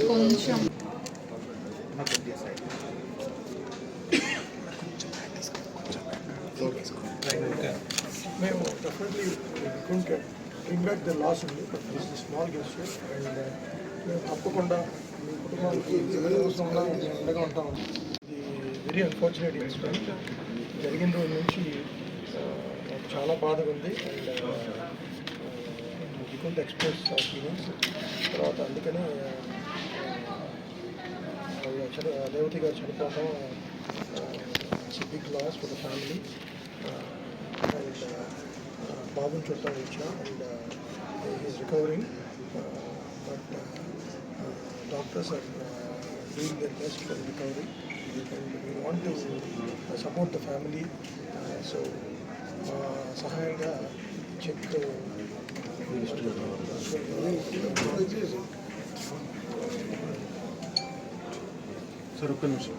కొంచెం మేము definitely couldn't bring back the loss only, but this is a small gesture and మేము తప్పకుండా మీ కుటుంబానికి అవసరంగా అండగా ఉంటాము. ఇది వెరీ అన్ఫార్చునేట్ ఇన్సిడెంట్ జరిగిన రోజు నుంచి నాకు చాలా బాధగా ఉంది and we couldn't express our feelings. తర్వాత అందుకనే రేవతి గారు చనిపోవడం it's a big loss for the family. And బాబుని చూడటానికి వచ్చా and is recovering but doctors are doing their best for recovery and we want to support the family. So సహాయంగా check sir ఒక్క నిమిషం.